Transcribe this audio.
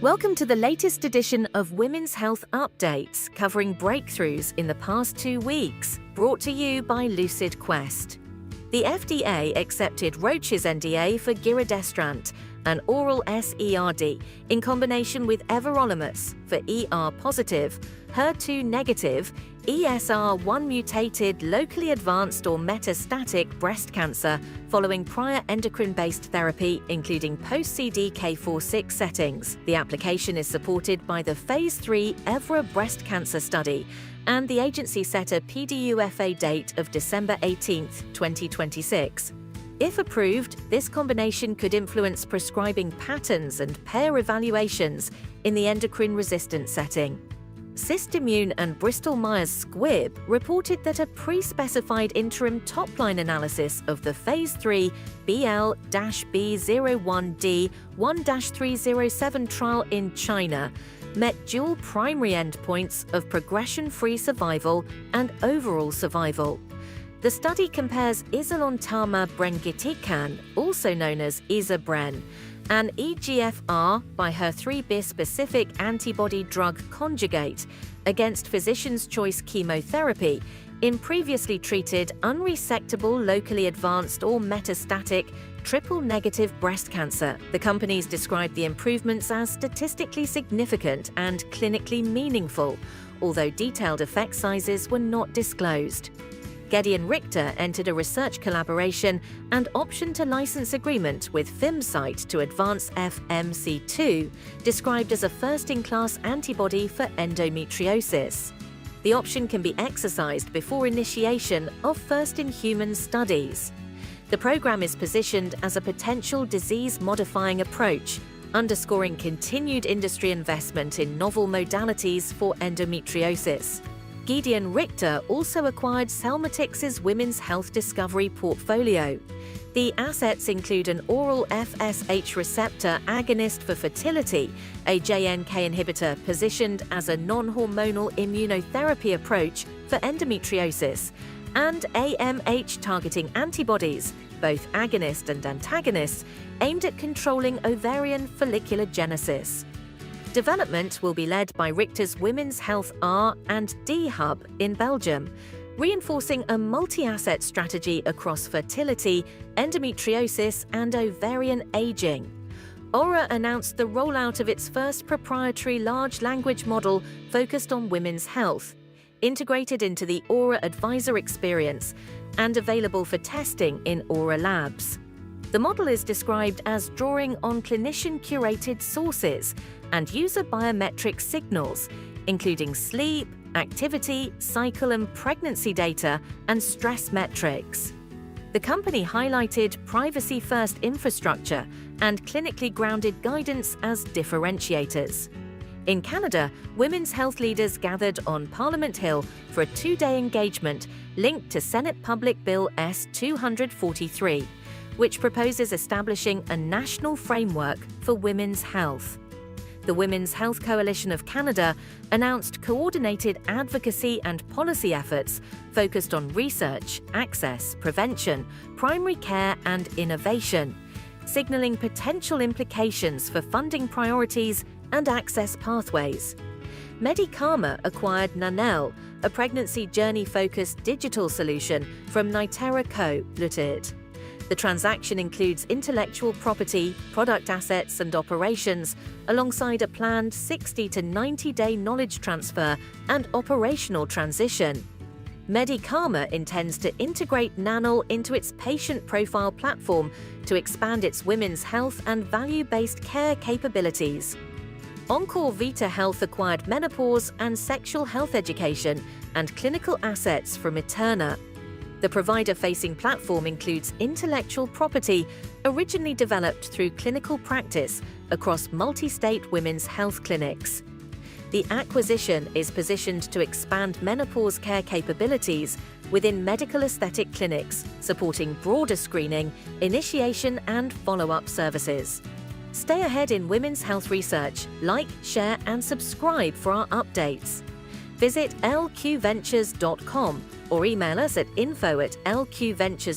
Welcome to the latest edition of Women's Health Updates, covering breakthroughs in the past 2 weeks, brought to you by Lucid Quest. The FDA accepted Roche's NDA for giredestrant, an oral SERD, in combination with everolimus for ER-positive, HER2-negative, ESR1-mutated locally advanced or metastatic breast cancer following prior endocrine-based therapy, including post-CDK4/6 settings. The application is supported by the Phase 3 ŌURA breast cancer study, and the agency set a PDUFA date of December 18, 2026. If approved, this combination could influence prescribing patterns and payer evaluations in the endocrine-resistant setting. SystImmune and Bristol Myers Squibb reported that a pre-specified interim top-line analysis of the Phase 3 BL-B01D1-307 trial in China met dual primary endpoints of progression-free survival and overall survival. The study compares izalontamab brengitecan, also known as Iza-bren, an EGFR by HER3 bispecific antibody drug conjugate against physician's choice chemotherapy in previously treated unresectable locally advanced or metastatic triple-negative breast cancer. The companies described the improvements as statistically significant and clinically meaningful, although detailed effect sizes were not disclosed. Gedeon Richter entered a research collaboration and option to license agreement with Fimsite to advance FMC2, described as a first-in-class antibody for endometriosis. The option can be exercised before initiation of first-in-human studies. The program is positioned as a potential disease-modifying approach, underscoring continued industry investment in novel modalities for endometriosis. Gedeon Richter also acquired Celmatix's women's health discovery portfolio. The assets include an oral FSH receptor agonist for fertility, a JNK inhibitor positioned as a non-hormonal immunotherapy approach for endometriosis, and AMH-targeting antibodies, both agonist and antagonist, aimed at controlling ovarian follicular genesis. Development will be led by Richter's Women's Health R&D Hub in Belgium, reinforcing a multi-asset strategy across fertility, endometriosis, and ovarian aging. ŌURA announced the rollout of its first proprietary large language model focused on women's health, integrated into the ŌURA Advisor experience and available for testing in ŌURA labs. The model is described as drawing on clinician-curated sources and user biometric signals, including sleep, activity, cycle and pregnancy data, and stress metrics. The company highlighted privacy-first infrastructure and clinically grounded guidance as differentiators. In Canada, women's health leaders gathered on Parliament Hill for a 2-day engagement linked to Senate Public Bill S-243, which proposes establishing a national framework for women's health. The Women's Health Coalition of Canada announced coordinated advocacy and policy efforts focused on research, access, prevention, primary care, and innovation, signaling potential implications for funding priorities and access pathways. Medikarma acquired Nanel, a pregnancy journey-focused digital solution from Nitera Co. Ltd. The transaction includes intellectual property, product assets, and operations, alongside a planned 60 to 90-day knowledge transfer and operational transition. Medikarma intends to integrate Nanel into its patient profile platform to expand its women's health and value-based care capabilities. Encore Vita Health acquired menopause and sexual health education and clinical assets from Eterna. The provider-facing platform includes intellectual property originally developed through clinical practice across multi-state women's health clinics. The acquisition is positioned to expand menopause care capabilities within medical aesthetic clinics, supporting broader screening, initiation, and follow-up services. Stay ahead in women's health research. Like, share, and subscribe for our updates. Visit lqventures.com or email us at info@lqventures.com